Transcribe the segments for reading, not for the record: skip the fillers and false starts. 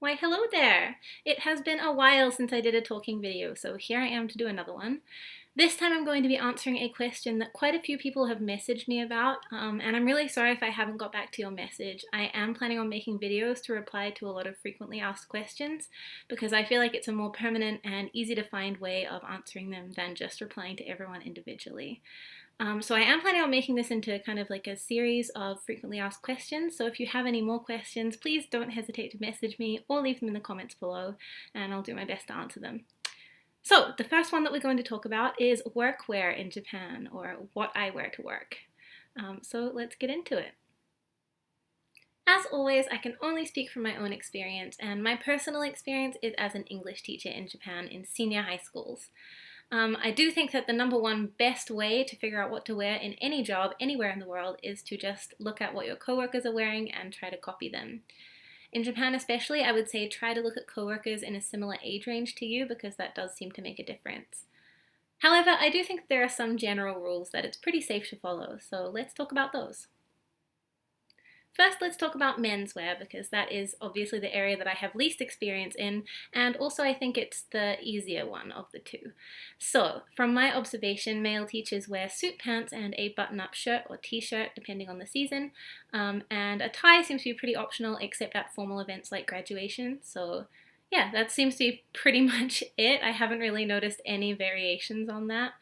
Why, hello there! It has been a while since I did a talking video, so here I am to do another one. This time I'm going to be answering a question that quite a few people have messaged me about, and I'm really sorry if I haven't got back to your message. I am planning on making videos to reply to a lot of frequently asked questions because I feel like it's a more permanent and easy to find way of answering them than just replying to everyone individually. So I am planning on making this into kind of like a series of frequently asked questions. So if you have any more questions, please don't hesitate to message me or leave them in the comments below, and I'll do my best to answer them. So the first one that we're going to talk about is workwear in Japan, or what I wear to work. So let's get into it. As always, I can only speak from my own experience, and my personal experience is as an English teacher in Japan in senior high schools. I do think that the number one best way to figure out what to wear in any job anywhere in the world is to just look at what your coworkers are wearing and try to copy them. In Japan especially, I would say try to look at coworkers in a similar age range to you because that does seem to make a difference. However, I do think there are some general rules that it's pretty safe to follow, so let's talk about those. First, let's talk about menswear because that is obviously the area that I have least experience in, and also I think it's the easier one of the two. So, from my observation, male teachers wear suit pants and a button-up shirt or t-shirt depending on the season, and a tie seems to be pretty optional except at formal events like graduation, so yeah, that seems to be pretty much it. I haven't really noticed any variations on that.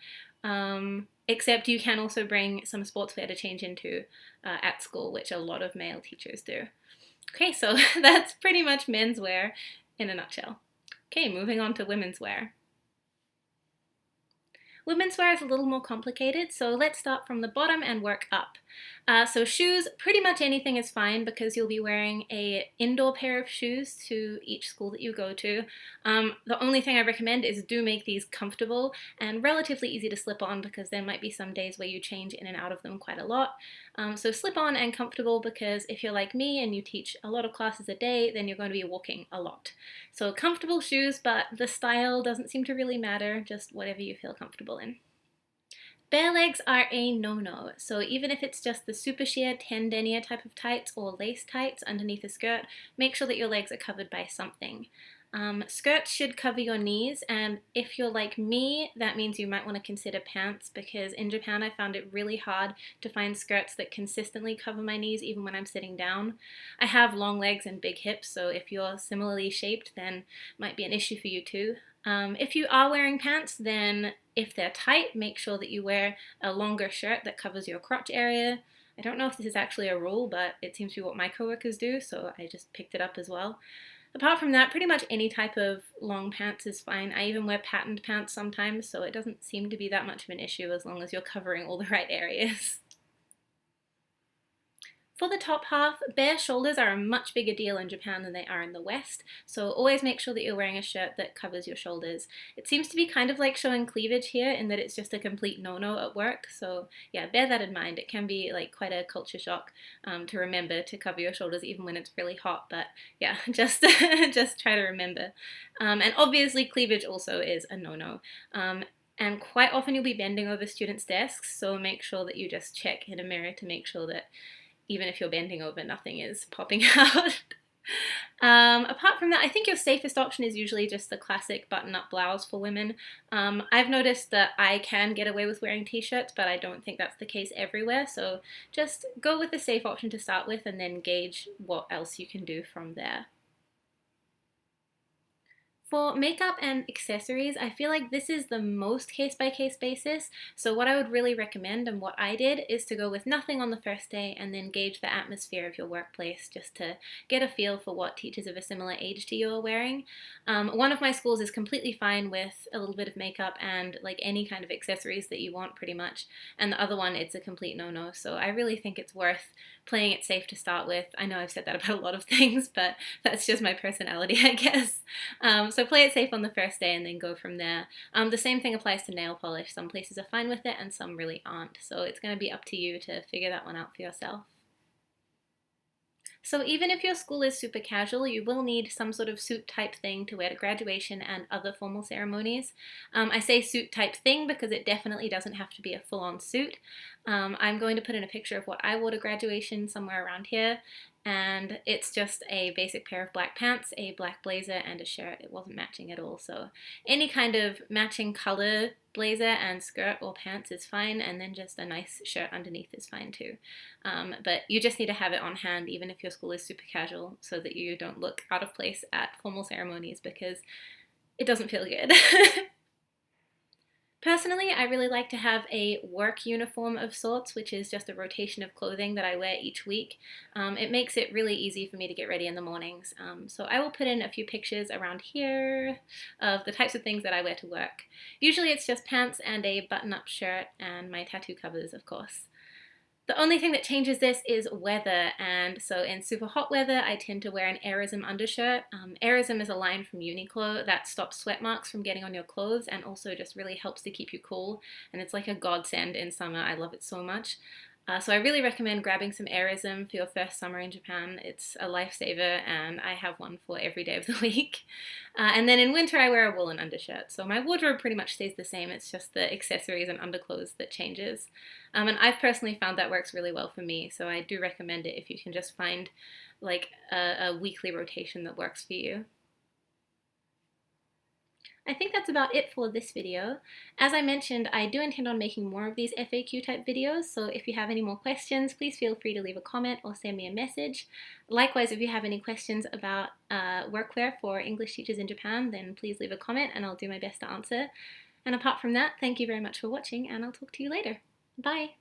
Except you can also bring some sportswear to change into at school, which a lot of male teachers do. Okay, so that's pretty much menswear in a nutshell. Okay, moving on to women's wear. Women's wear is a little more complicated, so let's start from the bottom and work up. So shoes, pretty much anything is fine because you'll be wearing an indoor pair of shoes to each school that you go to. The only thing I recommend is do make these comfortable and relatively easy to slip on because there might be some days where you change in and out of them quite a lot. So slip on and comfortable because if you're like me and you teach a lot of classes a day, then you're going to be walking a lot. So comfortable shoes, but the style doesn't seem to really matter, just whatever you feel comfortable in. Bare legs are a no-no, so even if it's just the super sheer 10 denier type of tights or lace tights underneath a skirt, make sure that your legs are covered by something. Skirts should cover your knees, and if you're like me, that means you might want to consider pants because in Japan I found it really hard to find skirts that consistently cover my knees even when I'm sitting down. I have long legs and big hips, so if you're similarly shaped, then it might be an issue for you too. If you are wearing pants, then if they're tight, make sure that you wear a longer shirt that covers your crotch area. I don't know if this is actually a rule, but it seems to be what my coworkers do, so I just picked it up as well. Apart from that, pretty much any type of long pants is fine. I even wear patterned pants sometimes, so it doesn't seem to be that much of an issue as long as you're covering all the right areas. For the top half, bare shoulders are a much bigger deal in Japan than they are in the West, so always make sure that you're wearing a shirt that covers your shoulders. It seems to be kind of like showing cleavage here in that it's just a complete no-no at work, so yeah, bear that in mind. It can be like quite a culture shock to remember to cover your shoulders even when it's really hot, but yeah, just, just try to remember. And obviously cleavage also is a no-no. And quite often you'll be bending over students' desks, so make sure that you just check in a mirror to make sure that even if you're bending over, nothing is popping out. Apart from that, I think your safest option is usually just the classic button-up blouse for women. I've noticed that I can get away with wearing t-shirts, but I don't think that's the case everywhere, so just go with the safe option to start with and then gauge what else you can do from there. For makeup and accessories, I feel like this is the most case-by-case basis, so what I would really recommend and what I did is to go with nothing on the first day and then gauge the atmosphere of your workplace just to get a feel for what teachers of a similar age to you are wearing. One of my schools is completely fine with a little bit of makeup and like any kind of accessories that you want pretty much, and the other one it's a complete no-no, so I really think it's worth playing it safe to start with. I know I've said that about a lot of things, but that's just my personality, I guess. So play it safe on the first day and then go from there. The same thing applies to nail polish. Some places are fine with it and some really aren't. So it's going to be up to you to figure that one out for yourself. So even if your school is super casual, you will need some sort of suit type thing to wear to graduation and other formal ceremonies. I say suit type thing because it definitely doesn't have to be a full-on suit. I'm going to put in a picture of what I wore to graduation somewhere around here. and it's just a basic pair of black pants, a black blazer, and a shirt. It wasn't matching at all, so any kind of matching color blazer and skirt or pants is fine, and then just a nice shirt underneath is fine too. But you just need to have it on hand even if your school is super casual, so that you don't look out of place at formal ceremonies, because it doesn't feel good. Personally, I really like to have a work uniform of sorts, which is just a rotation of clothing that I wear each week. It makes it really easy for me to get ready in the mornings. So I will put in a few pictures around here of the types of things that I wear to work. Usually it's just pants and a button-up shirt and my tattoo covers, of course. The only thing that changes this is weather, and so in super hot weather I tend to wear an Aerism undershirt. Aerism is a line from Uniqlo that stops sweat marks from getting on your clothes and also just really helps to keep you cool, and it's like a godsend in summer. I love it so much. So I really recommend grabbing some Aerism for your first summer in Japan. It's a lifesaver, and I have one for every day of the week. And then in winter I wear a woolen undershirt. So my wardrobe pretty much stays the same, it's just the accessories and underclothes that changes. And I've personally found that works really well for me, so I do recommend it if you can just find like a weekly rotation that works for you. I think that's about it for this video. As I mentioned, I do intend on making more of these FAQ type videos, so if you have any more questions, please feel free to leave a comment or send me a message. Likewise, if you have any questions about workwear for English teachers in Japan, then please leave a comment and I'll do my best to answer. And apart from that, thank you very much for watching, and I'll talk to you later. Bye!